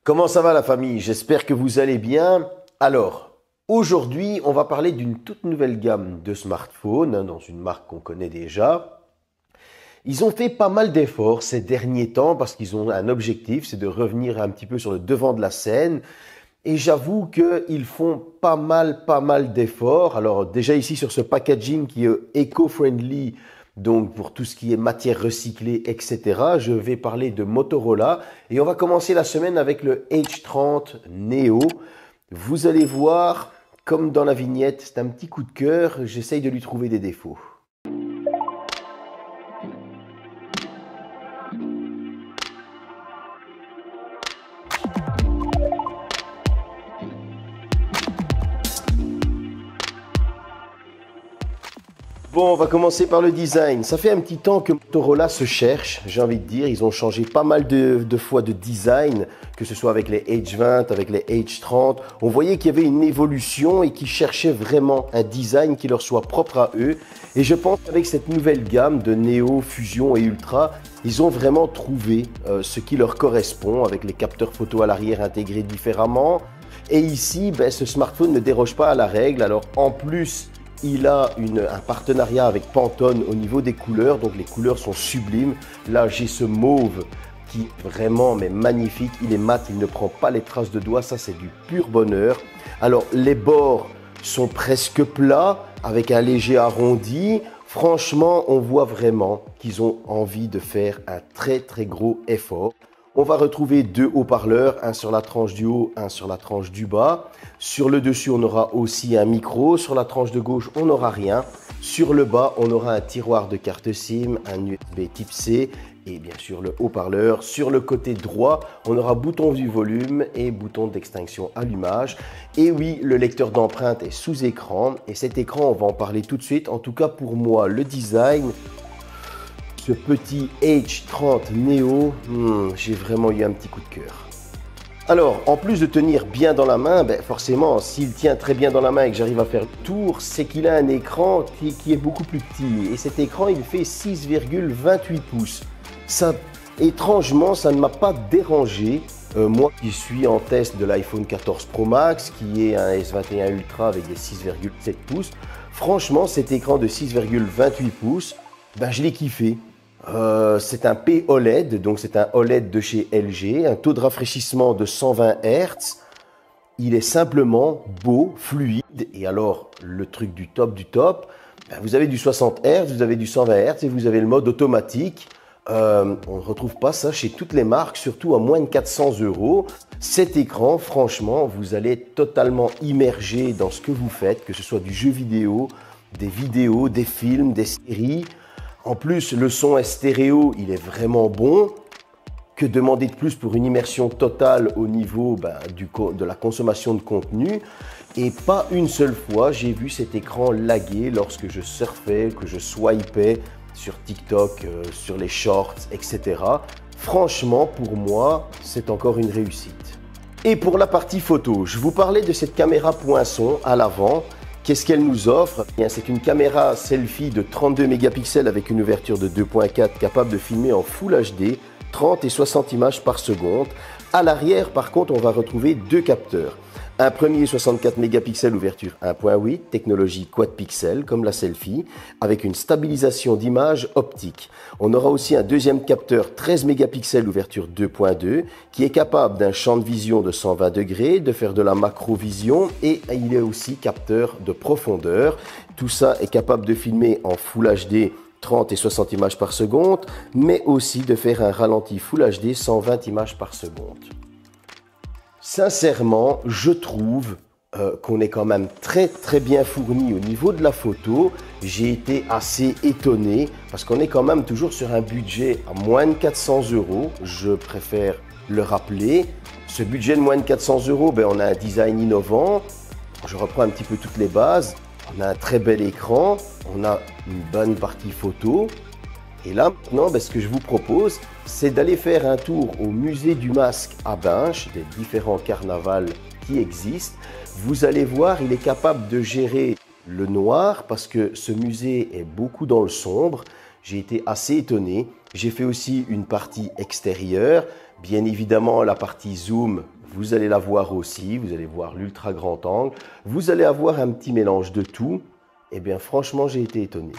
Comment ça va la famille? J'espère que vous allez bien. Alors, aujourd'hui, on va parler d'une toute nouvelle gamme de smartphones, dans une marque qu'on connaît déjà. Ils ont fait pas mal d'efforts ces derniers temps parce qu'ils ont un objectif, c'est de revenir un petit peu sur le devant de la scène. Et j'avoue qu'ils font pas mal d'efforts. Alors déjà ici sur ce packaging qui est éco-friendly, donc pour tout ce qui est matière recyclée, etc. Je vais parler de Motorola et on va commencer la semaine avec le H30 Neo. Vous allez voir, comme dans la vignette, c'est un petit coup de cœur. J'essaye de lui trouver des défauts. Bon, on va commencer par le design. Ça fait un petit temps que Motorola se cherche, j'ai envie de dire. Ils ont changé pas mal de fois de design, que ce soit avec les H20, avec les H30. On voyait qu'il y avait une évolution et qu'ils cherchaient vraiment un design qui leur soit propre à eux. Et je pense qu'avec cette nouvelle gamme de Neo, Fusion et Ultra, ils ont vraiment trouvé ce qui leur correspond avec les capteurs photo à l'arrière intégrés différemment. Et ici, ce smartphone ne déroge pas à la règle. Alors en plus, il a un partenariat avec Pantone au niveau des couleurs, donc les couleurs sont sublimes. Là, j'ai ce mauve qui est vraiment magnifique. Il est mat, il ne prend pas les traces de doigts, ça c'est du pur bonheur. Alors, les bords sont presque plats avec un léger arrondi. Franchement, on voit vraiment qu'ils ont envie de faire un très gros effort. On va retrouver deux haut-parleurs, un sur la tranche du haut, un sur la tranche du bas. Sur le dessus, on aura aussi un micro. Sur la tranche de gauche, on n'aura rien. Sur le bas, on aura un tiroir de carte SIM, un USB type C et bien sûr le haut-parleur. Sur le côté droit, on aura bouton du volume et bouton d'extinction allumage. Et oui, le lecteur d'empreintes est sous écran. Et cet écran, on va en parler tout de suite. En tout cas, pour moi, le design, ce petit H30 Neo, j'ai vraiment eu un petit coup de cœur. Alors, en plus de tenir bien dans la main, forcément, s'il tient très bien dans la main et que j'arrive à faire le tour, c'est qu'il a un écran qui est beaucoup plus petit. Et cet écran, il fait 6,28 pouces. Ça, étrangement, ça ne m'a pas dérangé. Moi qui suis en test de l'iPhone 14 Pro Max, qui est un S21 Ultra avec des 6,7 pouces, franchement, cet écran de 6,28 pouces, je l'ai kiffé. C'est un P-OLED, donc c'est un OLED de chez LG, un taux de rafraîchissement de 120 Hz. Il est simplement beau, fluide, et alors le truc du top, vous avez du 60 Hz, vous avez du 120 Hz et vous avez le mode automatique. On ne retrouve pas ça chez toutes les marques, surtout à moins de 400 €. Cet écran, franchement, vous allez être totalement immergé dans ce que vous faites, que ce soit du jeu vidéo, des films, des séries. En plus, le son est stéréo, il est vraiment bon. Que demander de plus pour une immersion totale au niveau de la consommation de contenu? Et pas une seule fois, j'ai vu cet écran laguer lorsque je surfais, que je swipais sur TikTok, sur les shorts, etc. Franchement, pour moi, c'est encore une réussite. Et pour la partie photo, je vous parlais de cette caméra poinçon à l'avant. Qu'est-ce qu'elle nous offre? C'est une caméra selfie de 32 mégapixels avec une ouverture de 2.4 capable de filmer en Full HD, 30 et 60 images par seconde. À l'arrière, par contre, on va retrouver deux capteurs. Un premier 64 mégapixels ouverture 1.8, technologie quad pixel comme la selfie, avec une stabilisation d'image optique. On aura aussi un deuxième capteur 13 mégapixels ouverture 2.2 qui est capable d'un champ de vision de 120 degrés, de faire de la macrovision et il est aussi capteur de profondeur. Tout ça est capable de filmer en Full HD 30 et 60 images par seconde, mais aussi de faire un ralenti Full HD 120 images par seconde. Sincèrement, je trouve qu'on est quand même très bien fourni au niveau de la photo. J'ai été assez étonné parce qu'on est quand même toujours sur un budget à moins de 400 €. Je préfère le rappeler. Ce budget de moins de 400 €, on a un design innovant. Je reprends un petit peu toutes les bases. On a un très bel écran. On a une bonne partie photo. Et là, maintenant, ce que je vous propose, c'est d'aller faire un tour au musée du masque à Binche, des différents carnavals qui existent. Vous allez voir, il est capable de gérer le noir parce que ce musée est beaucoup dans le sombre. J'ai été assez étonné. J'ai fait aussi une partie extérieure. Bien évidemment, la partie zoom, vous allez la voir aussi. Vous allez voir l'ultra grand angle. Vous allez avoir un petit mélange de tout. Eh bien, franchement, j'ai été étonné.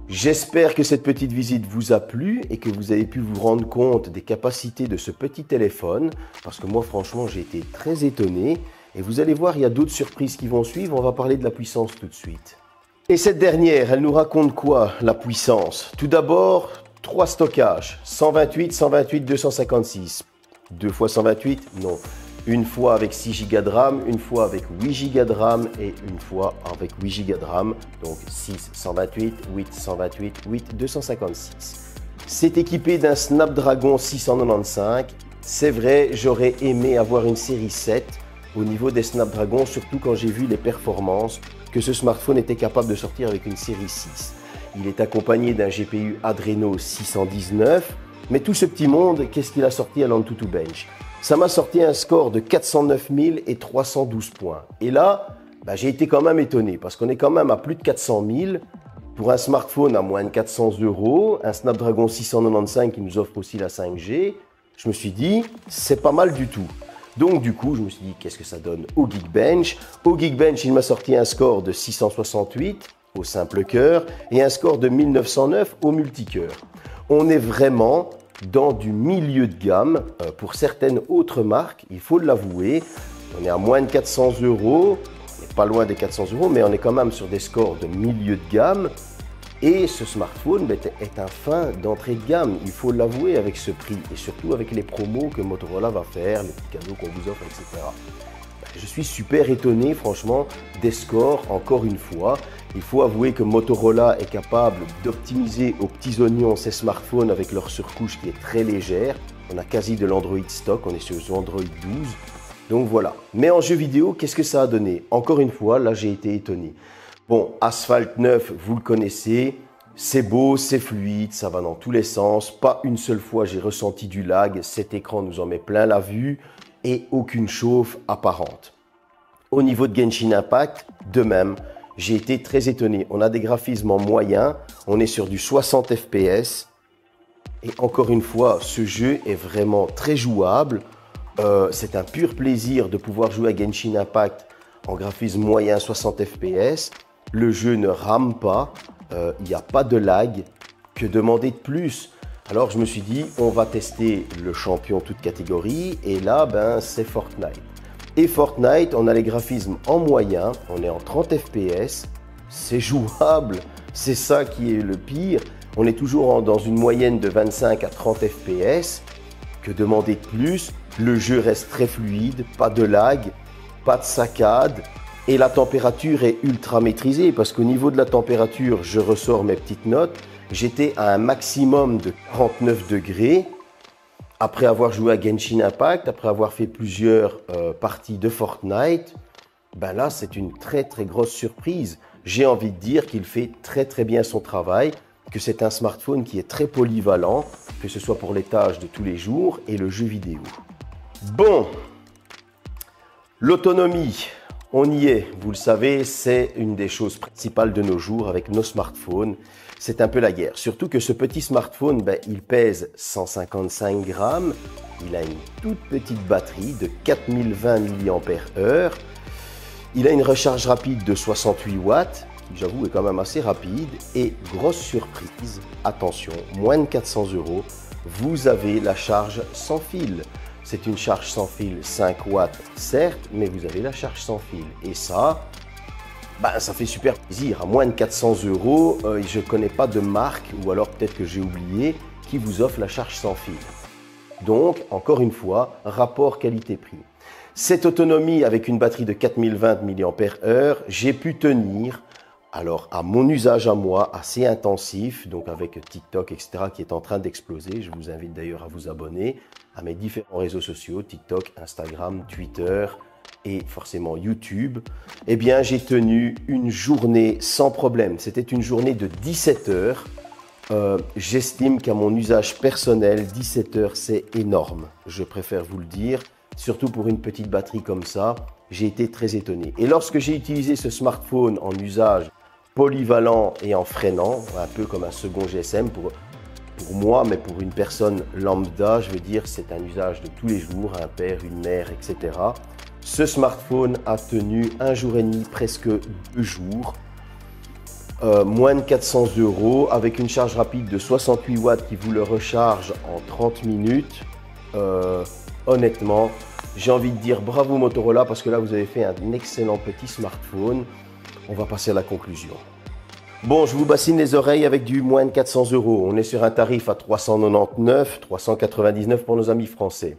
J'espère que cette petite visite vous a plu et que vous avez pu vous rendre compte des capacités de ce petit téléphone. Parce que moi, franchement, j'ai été très étonné. Et vous allez voir, il y a d'autres surprises qui vont suivre. On va parler de la puissance tout de suite. Et cette dernière, elle nous raconte quoi, la puissance? Tout d'abord, 3 stockages. 128, 128, 256. 2 fois 128? Non. Une fois avec 6 Go de RAM, une fois avec 8 Go de RAM et une fois avec 8 Go de RAM. Donc 6, 128, 8, 128, 8, 256. C'est équipé d'un Snapdragon 695. C'est vrai, j'aurais aimé avoir une série 7 au niveau des Snapdragon, surtout quand j'ai vu les performances que ce smartphone était capable de sortir avec une série 6. Il est accompagné d'un GPU Adreno 619. Mais tout ce petit monde, qu'est-ce qu'il a sorti à l'Antutu Bench? Ça m'a sorti un score de 409 312 points. Et là, j'ai été quand même étonné parce qu'on est quand même à plus de 400 000 pour un smartphone à moins de 400 €, un Snapdragon 695 qui nous offre aussi la 5G. Je me suis dit, c'est pas mal du tout. Donc du coup, je me suis dit, qu'est-ce que ça donne au Geekbench? Au Geekbench, il m'a sorti un score de 668 au simple cœur et un score de 1909 au multicœur. On est vraiment dans du milieu de gamme pour certaines autres marques, il faut l'avouer. On est à moins de 400 €, on n'est pas loin des 400 €, mais on est quand même sur des scores de milieu de gamme. Et ce smartphone est un fin d'entrée de gamme, il faut l'avouer, avec ce prix et surtout avec les promos que Motorola va faire, les petits cadeaux qu'on vous offre, etc. Je suis super étonné, franchement, des scores, encore une fois. Il faut avouer que Motorola est capable d'optimiser aux petits oignons ses smartphones avec leur surcouche qui est très légère. On a quasi de l'Android stock, on est sur Android 12. Donc voilà. Mais en jeu vidéo, qu'est-ce que ça a donné? Encore une fois, là j'ai été étonné. Bon, Asphalt 9, vous le connaissez. C'est beau, c'est fluide, ça va dans tous les sens. Pas une seule fois j'ai ressenti du lag. Cet écran nous en met plein la vue et aucune chauffe apparente. Au niveau de Genshin Impact, de même. J'ai été très étonné. On a des graphismes en moyen, on est sur du 60 fps. Et encore une fois, ce jeu est vraiment très jouable. C'est un pur plaisir de pouvoir jouer à Genshin Impact en graphisme moyen 60 fps. Le jeu ne rame pas, il n'y a pas de lag. Que demander de plus? Alors je me suis dit, on va tester le champion toute catégorie, et là, c'est Fortnite. Et Fortnite, on a les graphismes en moyen, on est en 30 fps, c'est jouable, c'est ça qui est le pire. On est toujours dans une moyenne de 25 à 30 fps. Que demander de plus? Le jeu reste très fluide, pas de lag, pas de saccade. Et la température est ultra maîtrisée parce qu'au niveau de la température, je ressors mes petites notes. J'étais à un maximum de 49 degrés. Après avoir joué à Genshin Impact, après avoir fait plusieurs parties de Fortnite, là c'est une très très grosse surprise. J'ai envie de dire qu'il fait très très bien son travail, que c'est un smartphone qui est très polyvalent, que ce soit pour les tâches de tous les jours et le jeu vidéo. Bon, l'autonomie, on y est, vous le savez, c'est une des choses principales de nos jours avec nos smartphones. C'est un peu la guerre, surtout que ce petit smartphone, il pèse 155 grammes, il a une toute petite batterie de 4020 mAh, il a une recharge rapide de 68 watts, qui j'avoue est quand même assez rapide, et grosse surprise, attention, moins de 400 €, vous avez la charge sans fil. C'est une charge sans fil 5 watts, certes, mais vous avez la charge sans fil. Et ça, ça fait super plaisir. À moins de 400 €, je ne connais pas de marque, ou alors peut-être que j'ai oublié, qui vous offre la charge sans fil. Donc, encore une fois, rapport qualité-prix. Cette autonomie avec une batterie de 4020 mAh, j'ai pu tenir, alors à mon usage à moi, assez intensif, donc avec TikTok, etc., qui est en train d'exploser. Je vous invite d'ailleurs à vous abonner à mes différents réseaux sociaux, TikTok, Instagram, Twitter et forcément YouTube. Eh bien, j'ai tenu une journée sans problème. C'était une journée de 17 heures. J'estime qu'à mon usage personnel, 17 heures, c'est énorme. Je préfère vous le dire, surtout pour une petite batterie comme ça. J'ai été très étonné. Et lorsque j'ai utilisé ce smartphone en usage polyvalent et en freinant, un peu comme un second GSM pour moi, mais pour une personne lambda, je veux dire, c'est un usage de tous les jours, un père, une mère, etc. Ce smartphone a tenu un jour et demi, presque 2 jours, moins de 400 € avec une charge rapide de 68 watts qui vous le recharge en 30 minutes. Honnêtement, j'ai envie de dire bravo Motorola parce que là, vous avez fait un excellent petit smartphone. On va passer à la conclusion. Bon, je vous bassine les oreilles avec du moins de 400 €. On est sur un tarif à 399, 399 pour nos amis français.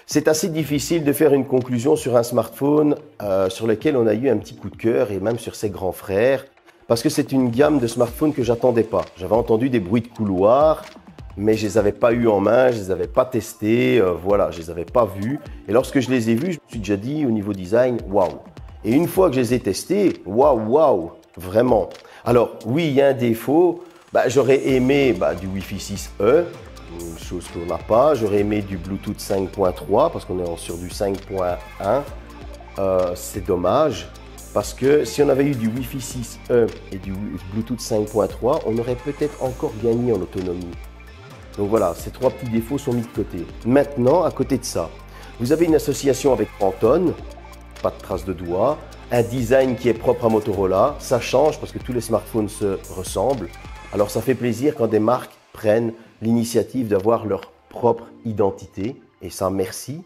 C'est assez difficile de faire une conclusion sur un smartphone sur lequel on a eu un petit coup de cœur et même sur ses grands frères parce que c'est une gamme de smartphones que j'attendais pas. J'avais entendu des bruits de couloir, mais je les avais pas eu en main, je les avais pas testés, voilà, je les avais pas vus. Et lorsque je les ai vus, je me suis déjà dit au niveau design, waouh. Et une fois que je les ai testés, waouh, vraiment. Alors oui, il y a un défaut, j'aurais aimé du Wi-Fi 6E, une chose qu'on n'a pas. J'aurais aimé du Bluetooth 5.3 parce qu'on est sur du 5.1. C'est dommage parce que si on avait eu du Wi-Fi 6E et du Bluetooth 5.3, on aurait peut-être encore gagné en autonomie. Donc voilà, ces 3 petits défauts sont mis de côté. Maintenant, à côté de ça, vous avez une association avec Pantone, pas de traces de doigts, un design qui est propre à Motorola. Ça change parce que tous les smartphones se ressemblent. Alors ça fait plaisir quand des marques prennent l'initiative d'avoir leur propre identité. Et ça, merci.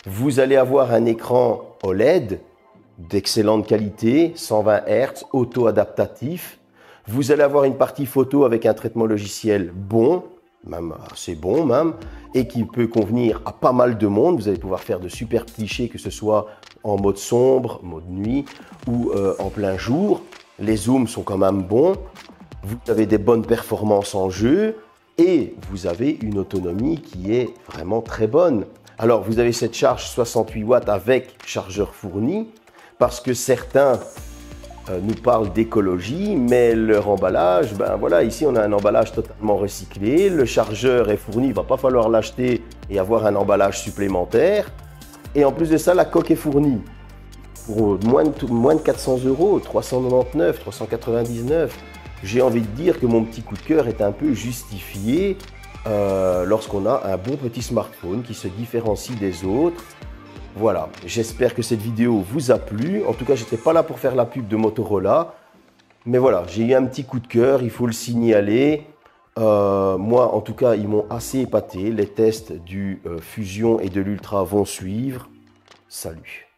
Vous allez avoir un écran OLED d'excellente qualité, 120 Hz, auto-adaptatif. Vous allez avoir une partie photo avec un traitement logiciel bon, même assez bon même, et qui peut convenir à pas mal de monde. Vous allez pouvoir faire de super clichés, que ce soit en mode sombre, mode nuit ou en plein jour. Les zooms sont quand même bons. Vous avez des bonnes performances en jeu et vous avez une autonomie qui est vraiment très bonne. Alors, vous avez cette charge 68 watts avec chargeur fourni parce que certains nous parlent d'écologie, mais leur emballage, voilà, ici on a un emballage totalement recyclé. Le chargeur est fourni, il ne va pas falloir l'acheter et avoir un emballage supplémentaire. Et en plus de ça, la coque est fournie pour moins de 400 €, 399, 399. J'ai envie de dire que mon petit coup de cœur est un peu justifié lorsqu'on a un bon petit smartphone qui se différencie des autres. Voilà, j'espère que cette vidéo vous a plu. En tout cas, je n'étais pas là pour faire la pub de Motorola. Mais voilà, j'ai eu un petit coup de cœur, il faut le signaler. Moi, en tout cas, ils m'ont assez épaté. Les tests du Fusion et de l'Ultra vont suivre. Salut.